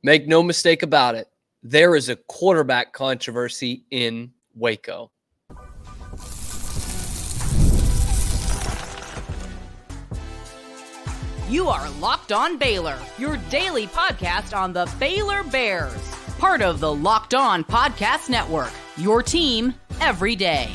Make no mistake about it. There is a quarterback controversy in Waco. You are Locked On Baylor, your daily podcast on the Baylor Bears. Part of the Locked On Podcast Network, your team every day.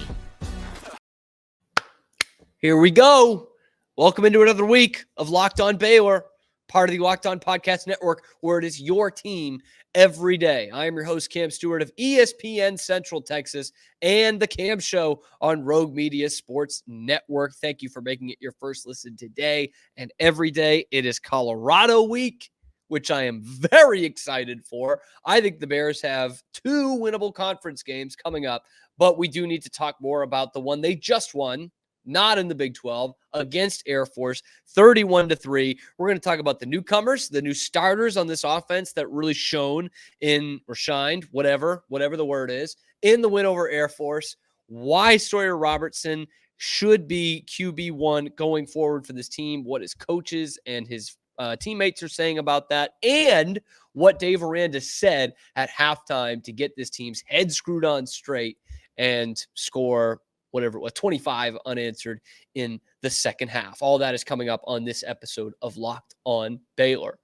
Here we go. Welcome into another week of Locked On Baylor, part of the Locked On Podcast Network, where it is your team every day. I am your host, Cam Stewart of ESPN Central Texas and the Cam Show on Rogue Media Sports Network. Thank you for making it your first listen today and every day. It is Colorado week, which I am very excited for. I think the Bears have two winnable conference games coming up, but we do need to talk more about the one they just won, not in the Big 12, against Air Force, 31-3. We're going to talk about the newcomers, the new starters on this offense that really shone in, or shined, whatever the word is, in the win over Air Force, why Sawyer Robertson should be QB1 going forward for this team, what his coaches and his teammates are saying about that, and what Dave Aranda said at halftime to get this team's head screwed on straight and score whatever it was, 25 unanswered in the second half. All that is coming up on this episode of Locked On Baylor.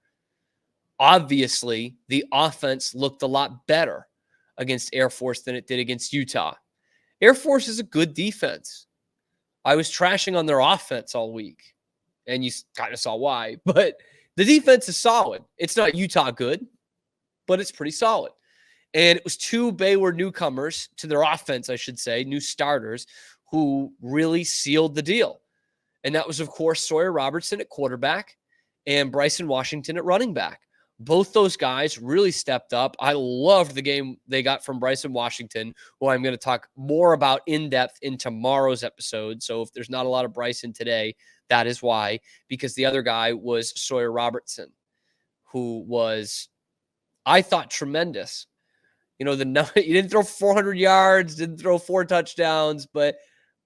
Obviously, the offense looked a lot better against Air Force than it did against Utah. Air Force is a good defense. I was trashing on their offense all week, and you kind of saw why, but the defense is solid. It's not Utah good, but it's pretty solid. And it was two Baylor newcomers to their offense, I should say, new starters, who really sealed the deal. And that was, of course, Sawyer Robertson at quarterback and Bryson Washington at running back. Both those guys really stepped up. I loved the game they got from Bryson Washington, who I'm going to talk more about in depth in tomorrow's episode. So if there's not a lot of Bryson today, that is why, because the other guy was Sawyer Robertson, who was, I thought, tremendous. You know, he didn't throw 400 yards, didn't throw 4 touchdowns, but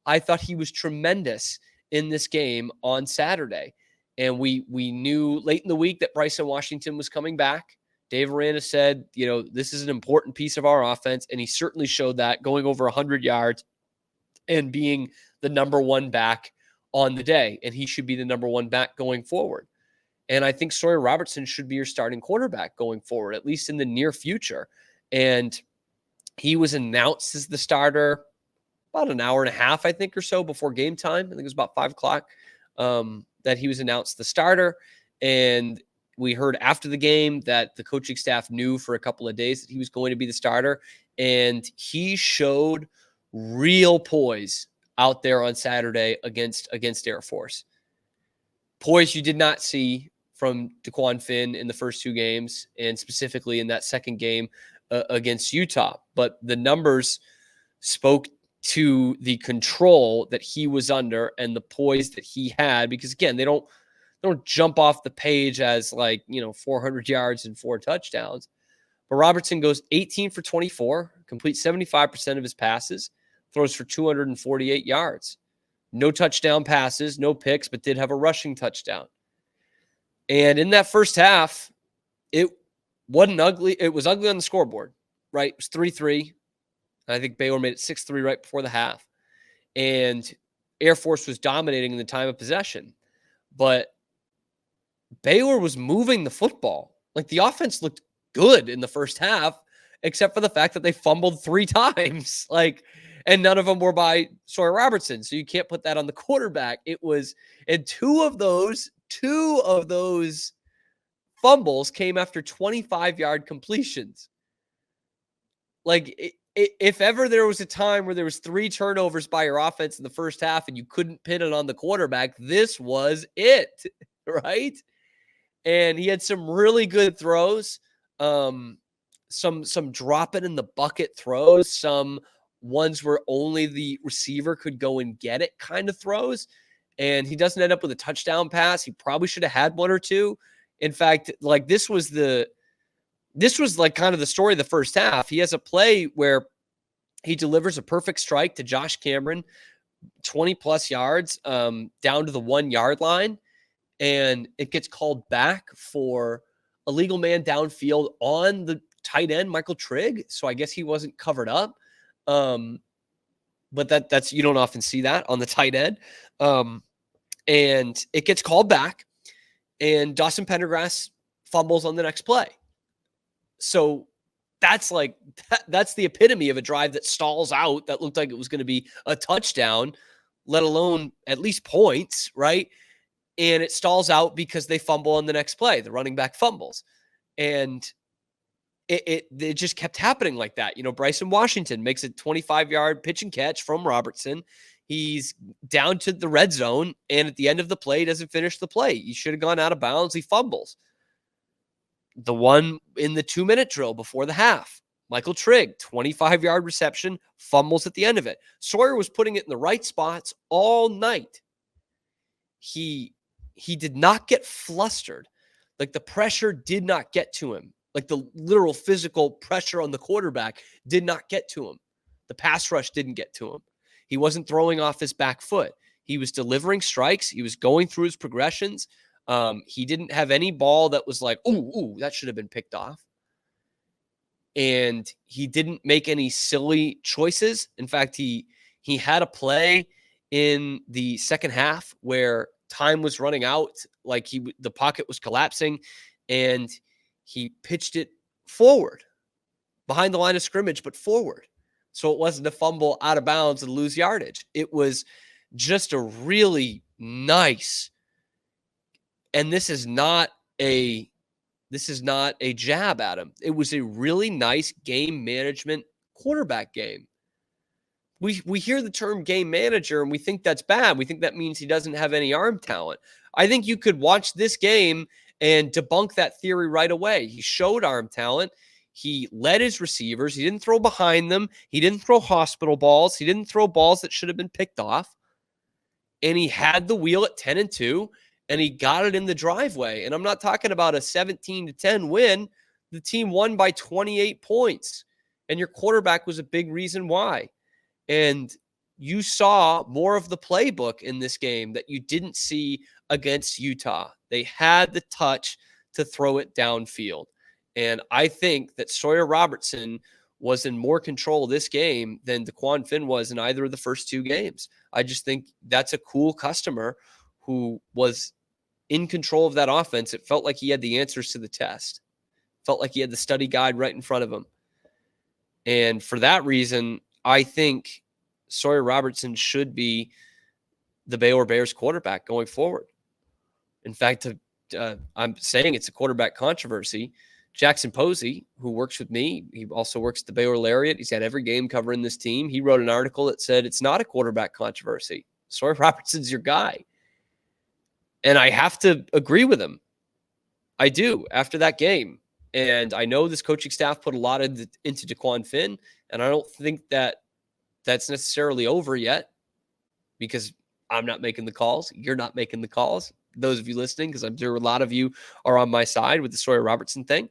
I thought he was tremendous in this game on Saturday. And we knew late in the week that Bryson Washington was coming back. Dave Aranda said, you know, this is an important piece of our offense, and he certainly showed that, going over 100 yards and being the number one back on the day. And he should be the number one back going forward. And I think Sawyer Robertson should be your starting quarterback going forward, at least in the near future. And he was announced as the starter about an hour and a half, I think, or so before game time. I think it was about 5 o'clock that he was announced the starter. And we heard after the game that the coaching staff knew for a couple of days that he was going to be the starter. And he showed real poise out there on Saturday against Air Force. Poise you did not see from Dequan Finn in the first 2 games, and specifically in that second game against Utah. But the numbers spoke to the control that he was under and the poise that he had, because again, they don't jump off the page as 400 yards and 4 touchdowns. But Robertson goes 18 for 24, completes 75% of his passes, throws for 248 yards. No touchdown passes, no picks, but did have a rushing touchdown. And in that first half, it wasn't ugly. It was ugly on the scoreboard, right? It was 3-3. I think Baylor made it 6-3 right before the half. And Air Force was dominating in the time of possession. But Baylor was moving the football. Like, the offense looked good in the first half, except for the fact that they fumbled 3 times. And none of them were by Sawyer Robertson. So you can't put that on the quarterback. It was, and two of those fumbles came after 25-yard completions. If ever there was a time where there was 3 turnovers by your offense in the first half and you couldn't pin it on the quarterback, this was it, right? And he had some really good throws, some drop it in the bucket throws, some ones where only the receiver could go and get it kind of throws. And he doesn't end up with a touchdown pass. He probably should have had 1 or 2. In fact, this was kind of the story of the first half. He has a play where he delivers a perfect strike to Josh Cameron, 20 plus yards, down to the 1 yard line. And it gets called back for a legal man downfield on the tight end, Michael Trigg. So I guess he wasn't covered up. But that's you don't often see that on the tight end. And it gets called back, and Dawson Pendergrass fumbles on the next play. So that's the epitome of a drive that stalls out that looked like it was going to be a touchdown, let alone at least points, right? And it stalls out because they fumble on the next play. The running back fumbles. And it just kept happening like that. Bryson Washington makes a 25-yard pitch and catch from Robertson. He's down to the red zone, and at the end of the play, doesn't finish the play. He should have gone out of bounds. He fumbles. The one in the 2-minute drill before the half, Michael Trigg, 25-yard reception, fumbles at the end of it. Sawyer was putting it in the right spots all night. He did not get flustered. Like, the pressure did not get to him. Like, the literal physical pressure on the quarterback did not get to him. The pass rush didn't get to him. He wasn't throwing off his back foot. He was delivering strikes. He was going through his progressions. He didn't have any ball that was like, ooh, that should have been picked off. And he didn't make any silly choices. In fact, he had a play in the second half where time was running out, like the pocket was collapsing, and he pitched it forward, behind the line of scrimmage, but forward. So it wasn't a fumble out of bounds and lose yardage. It was just a really nice, and this is not a jab at him. It was a really nice game management quarterback game. We hear the term game manager and we think that's bad. We think that means he doesn't have any arm talent. I think you could watch this game and debunk that theory right away. He showed arm talent. He led his receivers. He didn't throw behind them. He didn't throw hospital balls. He didn't throw balls that should have been picked off. And he had the wheel at 10-2, and he got it in the driveway. And I'm not talking about a 17-10 win. The team won by 28 points, and your quarterback was a big reason why. And you saw more of the playbook in this game that you didn't see against Utah. They had the touch to throw it downfield. And I think that Sawyer Robertson was in more control of this game than Dequan Finn was in either of the first two games. I just think that's a cool customer who was in control of that offense. It felt like he had the answers to the test. Felt like he had the study guide right in front of him. And for that reason, I think Sawyer Robertson should be the Baylor Bears quarterback going forward. In fact, I'm saying it's a quarterback controversy. Jackson Posey, who works with me, he also works at the Baylor Lariat. He's had every game covering this team. He wrote an article that said it's not a quarterback controversy. Sawyer Robertson's your guy. And I have to agree with him. I do, after that game. And I know this coaching staff put a lot into Dequan Finn, and I don't think that that's necessarily over yet, because I'm not making the calls. You're not making the calls. Those of you listening, because I'm sure a lot of you are on my side with the Sawyer Robertson thing.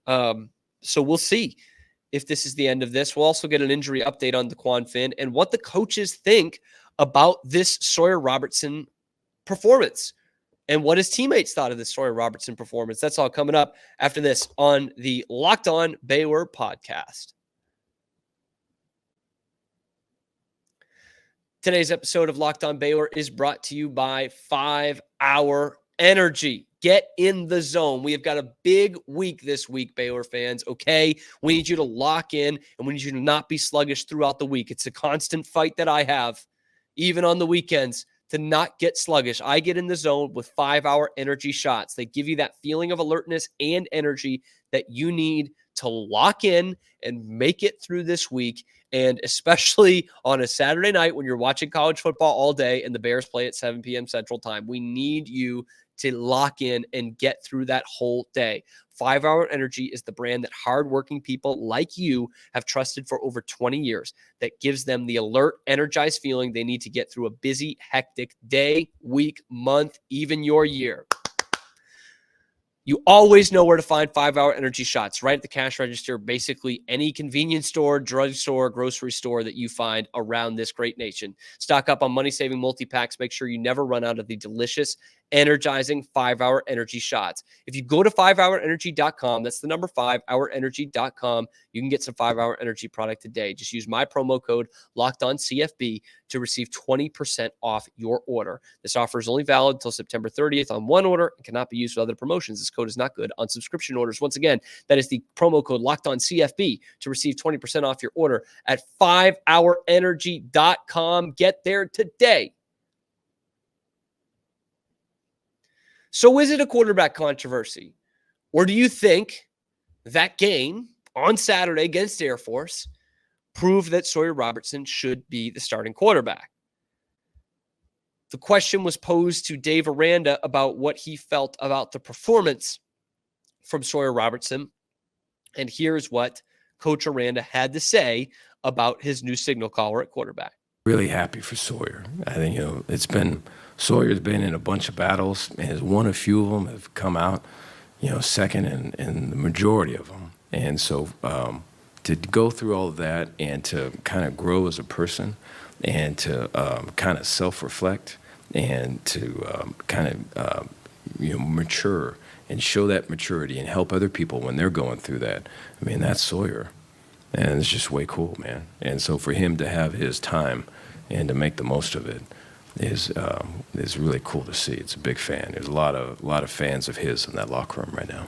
So we'll see if this is the end of this. We'll also get an injury update on Dequan Finn and what the coaches think about this Sawyer Robertson performance and what his teammates thought of this Sawyer Robertson performance. That's all coming up after this on the Locked On Baylor podcast. Today's episode of Locked On Baylor is brought to you by 5 Hour Energy. Get in the zone. We have got a big week this week, Baylor fans, okay? We need you to lock in, and we need you to not be sluggish throughout the week. It's a constant fight that I have, even on the weekends, to not get sluggish. I get in the zone with 5 Hour Energy shots. They give you that feeling of alertness and energy that you need to lock in and make it through this week. And especially on a Saturday night when you're watching college football all day and the Bears play at 7 p.m. Central Time, we need you to lock in and get through that whole day. 5 Hour Energy is the brand that hardworking people like you have trusted for over 20 years, that gives them the alert, energized feeling they need to get through a busy, hectic day, week, month, even your year. You always know where to find 5 Hour Energy shots, right at the cash register, basically any convenience store, drugstore, grocery store that you find around this great nation. Stock up on money-saving multi-packs. Make sure you never run out of the delicious energizing 5-Hour Energy shots. If you go to 5hourenergy.com, that's the number 5hourenergy.com, you can get some 5-Hour Energy product today. Just use my promo code LOCKEDONCFB to receive 20% off your order. This offer is only valid until September 30th on one order and cannot be used with other promotions. This code is not good on subscription orders. Once again, that is the promo code LOCKEDONCFB to receive 20% off your order at 5hourenergy.com. Get there today. So is it a quarterback controversy? Or do you think that game on Saturday against Air Force proved that Sawyer Robertson should be the starting quarterback? The question was posed to Dave Aranda about what he felt about the performance from Sawyer Robertson. And here's what Coach Aranda had to say about his new signal caller at quarterback. Really happy for Sawyer. I think, Sawyer's been in a bunch of battles and has won a few of them, have come out, second in the majority of them. And so to go through all of that and to kind of grow as a person and to kind of self-reflect and to mature and show that maturity and help other people when they're going through that, that's Sawyer. And it's just way cool, man. And so for him to have his time and to make the most of it is really cool to see. It's a big fan. There's a lot of fans of his in that locker room right now.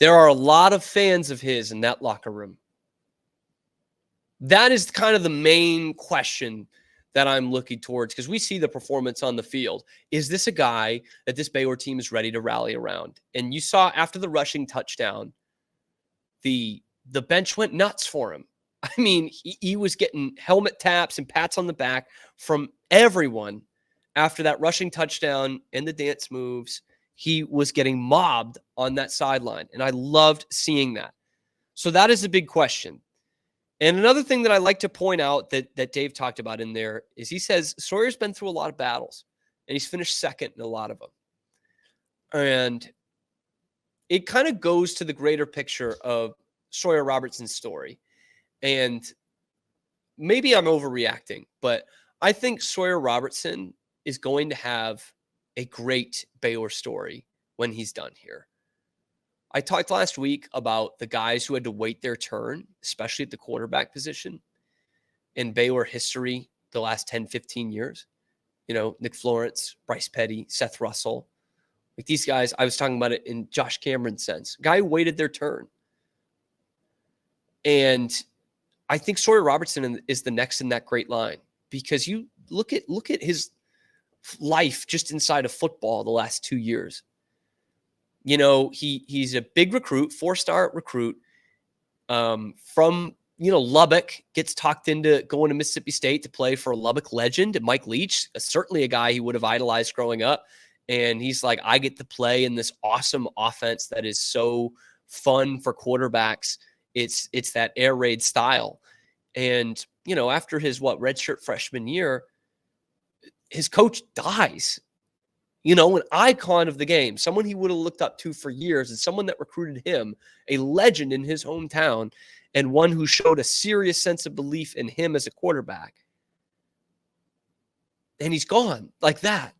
There are a lot of fans of his in that locker room. That is kind of the main question that I'm looking towards, because we see the performance on the field. Is this a guy that this Baylor team is ready to rally around? And you saw after the rushing touchdown, the bench went nuts for him. He was getting helmet taps and pats on the back from everyone after that rushing touchdown and the dance moves. He was getting mobbed on that sideline, and I loved seeing that. So that is a big question. And another thing that I like to point out that Dave talked about in there is he says Sawyer's been through a lot of battles, and he's finished second in a lot of them. And it kind of goes to the greater picture of Sawyer Robertson's story. And maybe I'm overreacting, but I think Sawyer Robertson is going to have a great Baylor story when he's done here. I talked last week about the guys who had to wait their turn, especially at the quarterback position in Baylor history the last 10, 15 years. Nick Florence, Bryce Petty, Seth Russell. Like these guys, I was talking about it in Josh Cameron's sense. Guy who waited their turn. And I think Sawyer Robertson is the next in that great line, because you look at his life just inside of football the last 2 years. He's a big recruit, 4-star recruit from Lubbock, gets talked into going to Mississippi State to play for a Lubbock legend, Mike Leach, certainly a guy he would have idolized growing up. And he's like, I get to play in this awesome offense that is so fun for quarterbacks. It's that air raid style. And, after his redshirt freshman year, his coach dies. An icon of the game, someone he would have looked up to for years, and someone that recruited him, a legend in his hometown, and one who showed a serious sense of belief in him as a quarterback. And he's gone like that.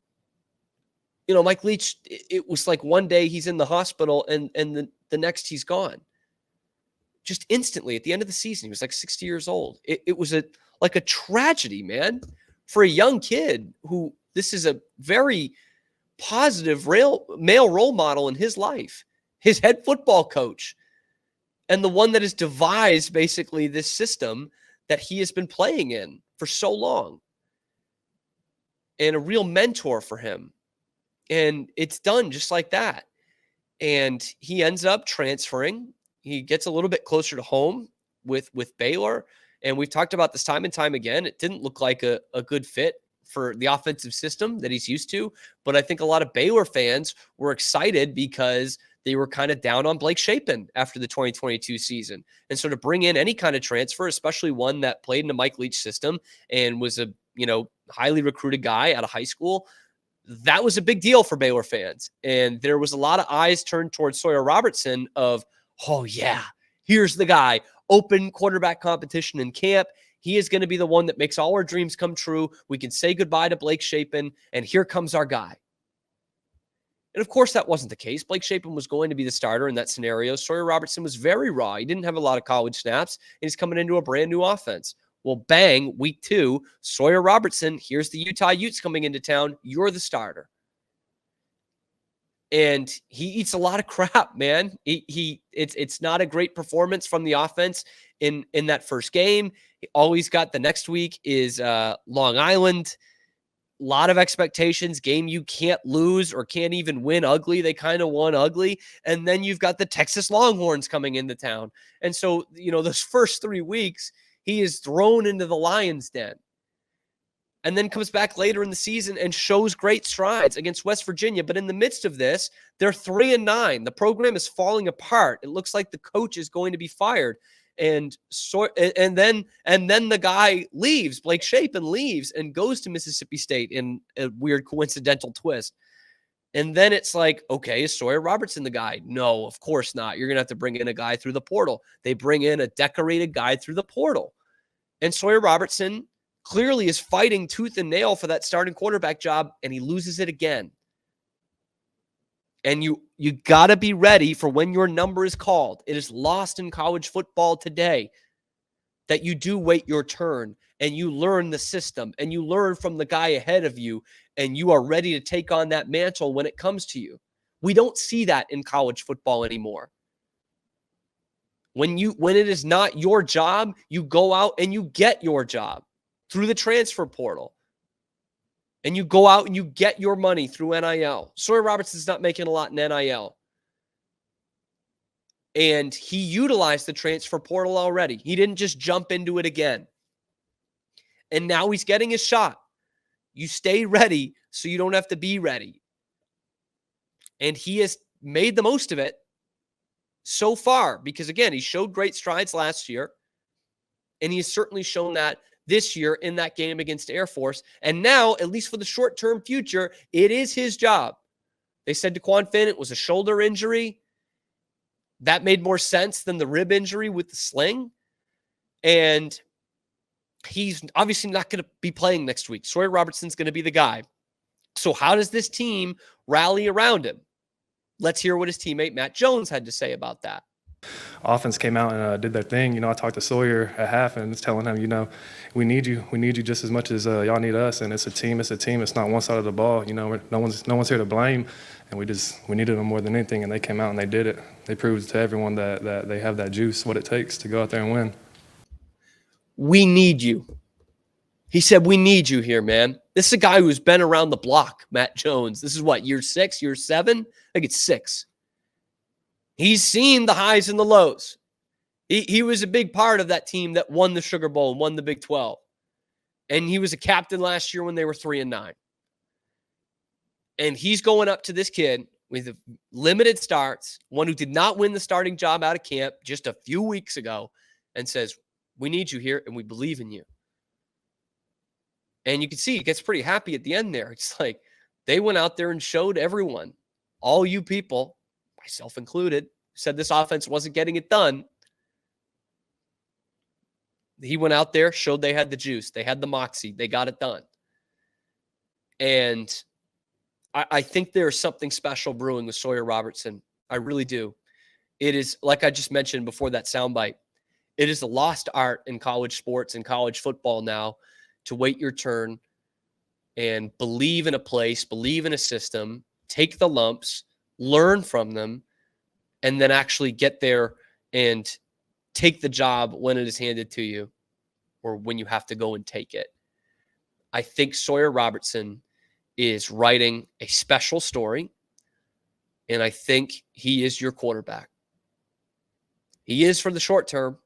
Mike Leach, it was like one day he's in the hospital and the next he's gone. Just instantly at the end of the season, he was like 60 years old. It was like a tragedy, man, for a young kid who this is a very positive male role model in his life, his head football coach, and the one that has devised basically this system that he has been playing in for so long, and a real mentor for him. And it's done just like that. And he ends up transferring. He gets a little bit closer to home with Baylor. And we've talked about this time and time again. It didn't look like a good fit for the offensive system that he's used to. But I think a lot of Baylor fans were excited because they were kind of down on Blake Shapen after the 2022 season. And so to bring in any kind of transfer, especially one that played in the Mike Leach system and was a, highly recruited guy out of high school, that was a big deal for Baylor fans. And there was a lot of eyes turned towards Sawyer Robertson of, oh yeah, here's the guy, open quarterback competition in camp. He is going to be the one that makes all our dreams come true. We can say goodbye to Blake Shapen, and here comes our guy. And of course, that wasn't the case. Blake Shapen was going to be the starter in that scenario. Sawyer Robertson was very raw. He didn't have a lot of college snaps, and he's coming into a brand new offense. Well, bang, week 2, Sawyer Robertson, here's the Utah Utes coming into town. You're the starter. And he eats a lot of crap, man. It's not a great performance from the offense in that first game. All he's got the next week is Long Island. A lot of expectations, game you can't lose or can't even win ugly. They kind of won ugly. And then you've got the Texas Longhorns coming into town. And so, those first 3 weeks, he is thrown into the lion's den. And then comes back later in the season and shows great strides against West Virginia. But in the midst of this, they're 3-9. The program is falling apart. It looks like the coach is going to be fired. And then the guy leaves. Blake Shapen leaves and goes to Mississippi State in a weird coincidental twist. And then it's like, okay, is Sawyer Robertson the guy? No, of course not. You're going to have to bring in a guy through the portal. They bring in a decorated guy through the portal. And Sawyer Robertson clearly is fighting tooth and nail for that starting quarterback job, and he loses it again. And you got to be ready for when your number is called. It is lost in college football today that you do wait your turn and you learn the system and you learn from the guy ahead of you and you are ready to take on that mantle when it comes to you. We don't see that in college football anymore. When it is not your job, you go out and you get your job through the transfer portal. And you go out and you get your money through NIL. Sawyer Robertson's not making a lot in NIL. And he utilized the transfer portal already. He didn't just jump into it again. And now he's getting his shot. You stay ready so you don't have to be ready. And he has made the most of it so far because, again, he showed great strides last year. And he has certainly shown that this year in that game against Air Force. And now, at least for the short-term future, it is his job. They said Dequan Finn, it was a shoulder injury. That made more sense than the rib injury with the sling. And he's obviously not going to be playing next week. Sawyer Robertson's going to be the guy. So how does this team rally around him? Let's hear what his teammate Matt Jones had to say about that. Offense came out and did their thing. I talked to Sawyer at half and was telling him, we need you. We need you just as much as y'all need us. And it's a team. It's not one side of the ball. No one's here to blame. And we needed them more than anything. And they came out and they did it. They proved to everyone that they have that juice, what it takes to go out there and win. We need you. He said, we need you here, man. This is a guy who's been around the block, Matt Jones. This is what, year 6, year 7? I think it's 6. He's seen the highs and the lows. He was a big part of that team that won the Sugar Bowl and won the Big 12. And he was a captain last year when they were 3-9. And he's going up to this kid with limited starts, one who did not win the starting job out of camp just a few weeks ago, and says, we need you here and we believe in you. And you can see he gets pretty happy at the end there. It's like they went out there and showed everyone, all you people, myself included, said this offense wasn't getting it done. He went out there, showed they had the juice. They had the moxie. They got it done. And I think there's something special brewing with Sawyer Robertson. I really do. It is, like I just mentioned before that soundbite, it is a lost art in college sports and college football now to wait your turn and believe in a place, believe in a system, take the lumps, learn from them, and then actually get there and take the job when it is handed to you or when you have to go and take it. I think Sawyer Robertson is writing a special story, and I think he is your quarterback. He is for the short term,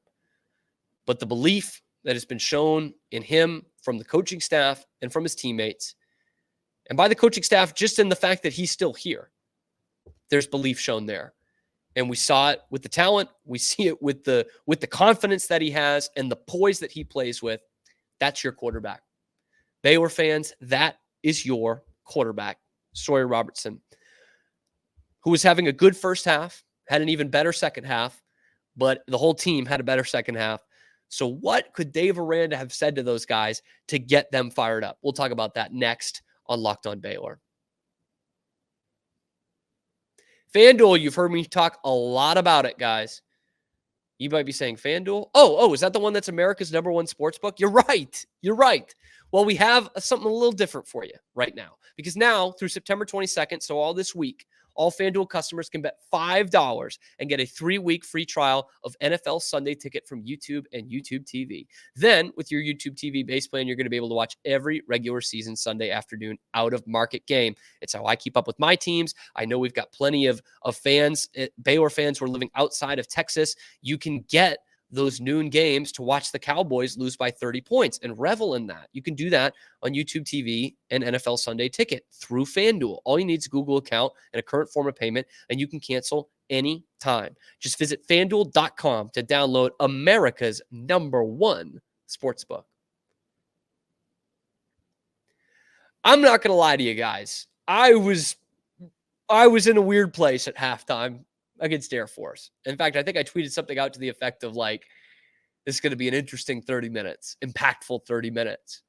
but the belief that has been shown in him from the coaching staff and from his teammates, and by the coaching staff, just in the fact that he's still here, there's belief shown there. And we saw it with the talent. We see it with the confidence that he has and the poise that he plays with. That's your quarterback. Baylor fans, that is your quarterback, Sawyer Robertson, who was having a good first half, had an even better second half, but the whole team had a better second half. So what could Dave Aranda have said to those guys to get them fired up? We'll talk about that next on Locked On Baylor. FanDuel, you've heard me talk a lot about it, guys. You might be saying FanDuel. Oh, is that the one that's America's #1 sports book? You're right. You're right. Well, we have something a little different for you right now, because now through September 22nd, so all this week, all FanDuel customers can bet $5 and get a 3-week free trial of NFL Sunday Ticket from YouTube and YouTube TV. Then, with your YouTube TV base plan, you're going to be able to watch every regular season Sunday afternoon out-of-market game. It's how I keep up with my teams. I know we've got plenty of fans, Baylor fans who are living outside of Texas. You can get those noon games to watch the Cowboys lose by 30 points and revel in that. You can do that on YouTube TV and NFL Sunday Ticket through FanDuel. All you need is a Google account and a current form of payment, and you can cancel any time. Just visit FanDuel.com to download America's #1 sportsbook. I'm not going to lie to you guys. I was in a weird place at halftime against Air Force. In fact, I think I tweeted something out to the effect of like, this is going to be an interesting 30 minutes, impactful 30 minutes.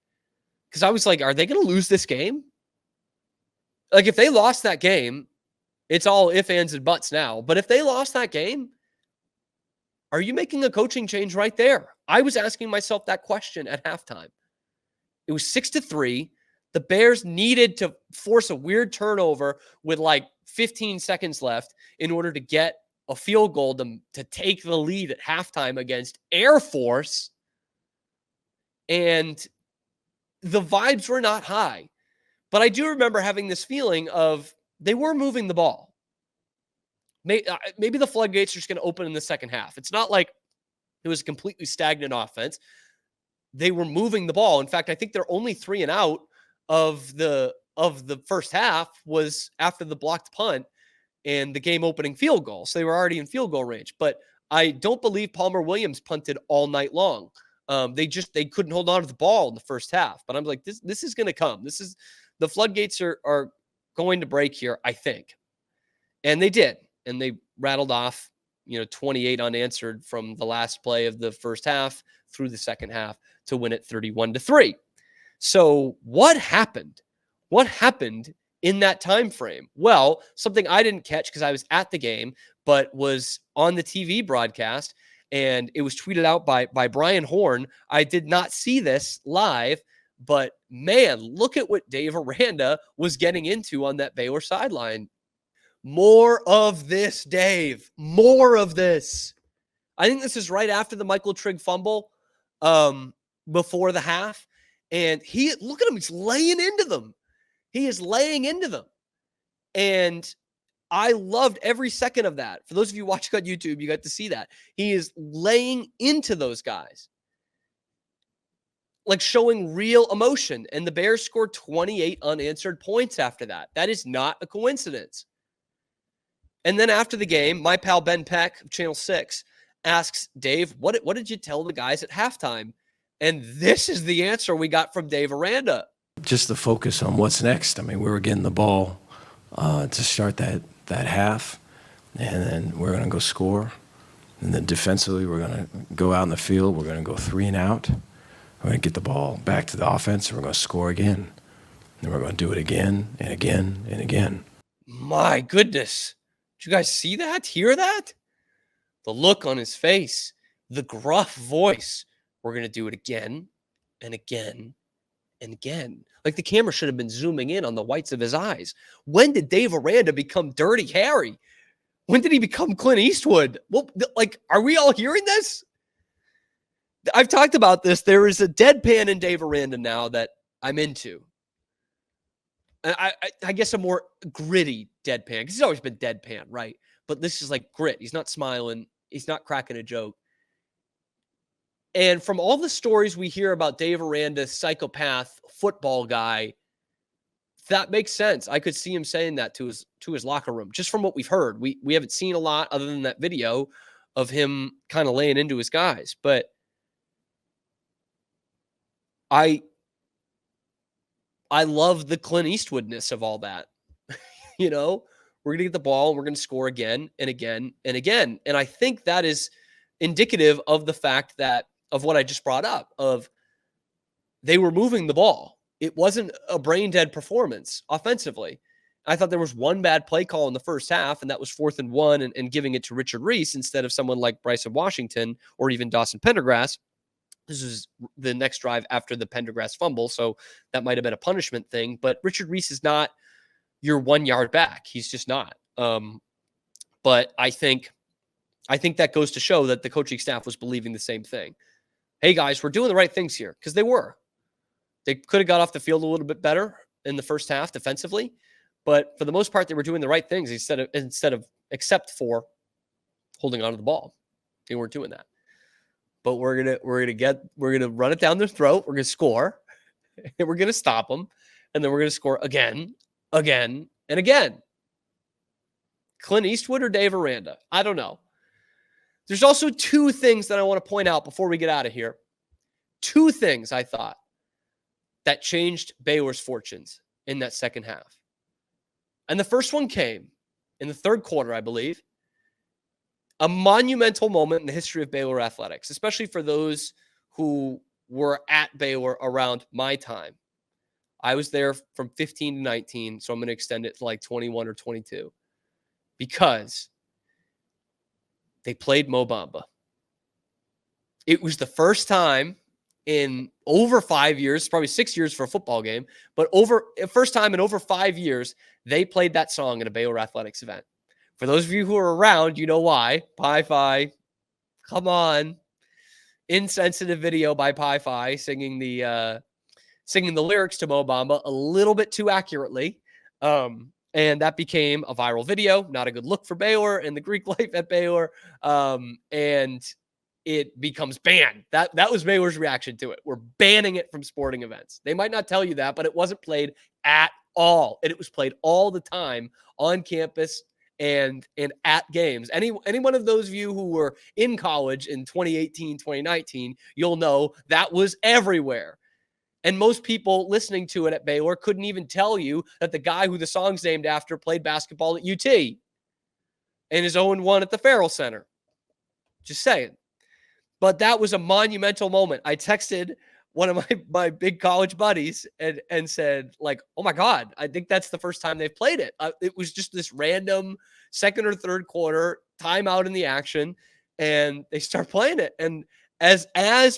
Because I was like, are they going to lose this game? Like, if they lost that game, it's all ifs, ands, and buts now. But if they lost that game, are you making a coaching change right there? I was asking myself that question at halftime. It was 6-3. The Bears needed to force a weird turnover with like 15 seconds left in order to get a field goal to take the lead at halftime against Air Force. And the vibes were not high. But I do remember having this feeling of they were moving the ball. Maybe the floodgates are just going to open in the second half. It's not like it was a completely stagnant offense. They were moving the ball. In fact, I think they're only 3 and out of the first half was after the blocked punt and the game opening field goal. So they were already in field goal range. But I don't believe Palmer Williams punted all night long. They couldn't hold on to the ball in the first half. But I'm like, this is going to come. The floodgates are going to break here, I think. And they did. And they rattled off, 28 unanswered from the last play of the first half through the second half to win it 31-3. So what happened? What happened in that time frame? Well, something I didn't catch because I was at the game, but was on the TV broadcast, and it was tweeted out by Brian Horn. I did not see this live, but man, look at what Dave Aranda was getting into on that Baylor sideline. More of this, Dave. More of this. I think this is right after the Michael Trigg fumble, before the half. And look at him. He's laying into them. He is laying into them. And I loved every second of that. For those of you watching on YouTube, you got to see that. He is laying into those guys. Like showing real emotion. And the Bears scored 28 unanswered points after that. That is not a coincidence. And then after the game, my pal Ben Peck of Channel 6 asks Dave, what did you tell the guys at halftime? And this is the answer we got from Dave Aranda. Just the focus on what's next. I mean, we were getting the ball to start that half, and then we're going to go score. And then defensively, we're going to go out in the field. We're going to go 3 and out. We're going to get the ball back to the offense, and we're going to score again. And we're going to do it again and again and again. My goodness. Did you guys see that? Hear that? The look on his face, the gruff voice. We're going to do it again and again and again. Like the camera should have been zooming in on the whites of his eyes. When did Dave Aranda become Dirty Harry? When did he become Clint Eastwood? Well, are we all hearing this? I've talked about this. There is a deadpan in Dave Aranda now that I'm into. I guess a more gritty deadpan, because he's always been deadpan, right? But this is like grit. He's not smiling. He's not cracking a joke. And from all the stories we hear about Dave Aranda, psychopath, football guy, that makes sense. I could see him saying that to his locker room, just from what we've heard. We haven't seen a lot other than that video of him kind of laying into his guys. But I love the Clint Eastwoodness of all that. We're going to get the ball and we're going to score again and again and again. And I think that is indicative of the fact of what I just brought up, of they were moving the ball. It wasn't a brain dead performance offensively. I thought there was one bad play call in the first half, and that was 4th and 1 and giving it to Richard Reese instead of someone like Bryson Washington or even Dawson Pendergrass. This is the next drive after the Pendergrass fumble, so that might have been a punishment thing. But Richard Reese is not your 1 yard back. He's just not. But I think that goes to show that the coaching staff was believing the same thing. Hey, guys, we're doing the right things here, because they were. They could have got off the field a little bit better in the first half defensively, but for the most part, they were doing the right things except for holding on to the ball. They weren't doing that. But we're gonna run it down their throat. We're gonna score, and we're gonna stop them, and then we're gonna score again, and again. Clint Eastwood or Dave Aranda? I don't know. There's also 2 things that I want to point out before we get out of here. 2 things I thought that changed Baylor's fortunes in that second half. And the first one came in the third quarter, I believe. A monumental moment in the history of Baylor athletics, especially for those who were at Baylor around my time. I was there from 15 to 19, so I'm going to extend it to like 21 or 22. Because they played Mo Bamba. It was the first time in over 5 years, probably 6 years for a football game, but first time in over 5 years, they played that song at a Baylor athletics event. For those of you who are around, you know why. Pi-Fi, come on. Insensitive video by Pi-Fi singing the lyrics to Mo Bamba a little bit too accurately. And that became a viral video. Not a good look for Baylor and the Greek life at Baylor. And it becomes banned. That was Baylor's reaction to it. We're banning it from sporting events. They might not tell you that, but it wasn't played at all. And it was played all the time on campus and at games. Any one of those of you who were in college in 2018, 2019, you'll know that was everywhere. And most people listening to it at Baylor couldn't even tell you that the guy who the song's named after played basketball at UT and is 0-1 at the Farrell Center. Just saying. But that was a monumental moment. I texted one of my big college buddies and said, like, oh my God, I think that's the first time they've played it. It was just this random second or third quarter timeout in the action, and they start playing it. And as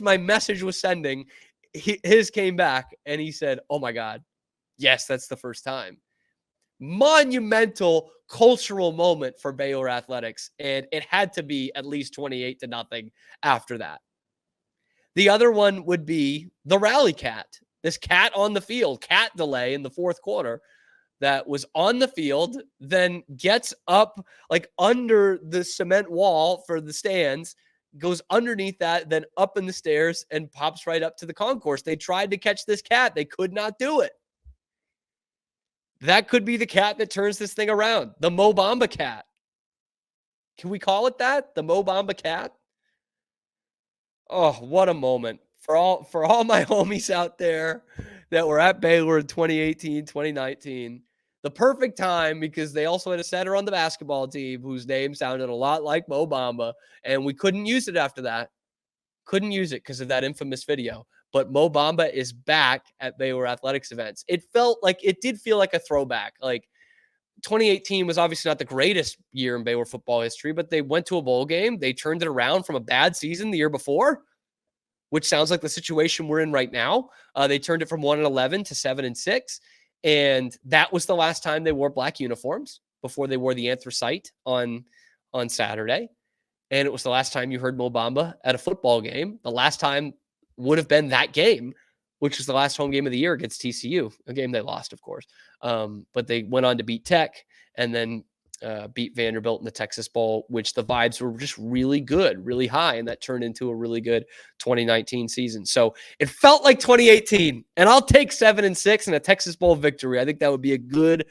my message was sending, his came back and he said, oh my God, yes, that's the first time. Monumental cultural moment for Baylor athletics. And it had to be at least 28-0 after that. The other one would be the rally cat, this cat on the field, cat delay in the fourth quarter that was on the field, then gets up like under the cement wall for the stands, goes underneath that, then up in the stairs and pops right up to the concourse. They tried to catch this cat. They could not do it. That could be the cat that turns this thing around. The Mo Bamba cat. Can we call it that? The Mo Bamba cat? Oh, what a moment. For all my homies out there that were at Baylor in 2018, 2019. The perfect time, because they also had a center on the basketball team whose name sounded a lot like Mo Bamba, and we couldn't use it after that. Couldn't use it because of that infamous video. But Mo Bamba is back at Baylor athletics events. It did feel like a throwback. Like 2018 was obviously not the greatest year in Baylor football history, but they went to a bowl game. They turned it around from a bad season the year before, which sounds like the situation we're in right now. They turned it from 1-11 to 7-6. And that was the last time they wore black uniforms before they wore the anthracite on Saturday. And it was the last time you heard Mo Bamba at a football game. The last time would have been that game, which was the last home game of the year against TCU, a game they lost, of course. But they went on to beat Tech and then beat Vanderbilt in the Texas Bowl, which the vibes were just really good, really high, and that turned into a really good 2019 season. So it felt like 2018, and I'll take 7-6 and a Texas Bowl victory. I think that would be a good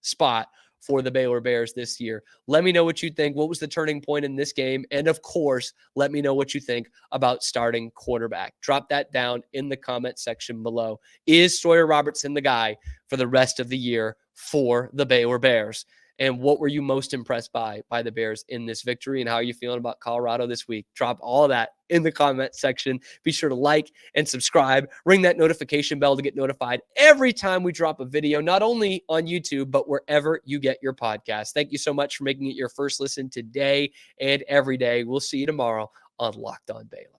spot for the Baylor Bears this year. Let me know what you think. What was the turning point in this game? And of course, let me know what you think about starting quarterback. Drop that down in the comment section below. Is Sawyer Robertson the guy for the rest of the year for the Baylor Bears? And what were you most impressed by the Bears in this victory? And how are you feeling about Colorado this week? Drop all of that in the comment section. Be sure to like and subscribe. Ring that notification bell to get notified every time we drop a video, not only on YouTube, but wherever you get your podcast. Thank you so much for making it your first listen today and every day. We'll see you tomorrow on Locked On Baylor.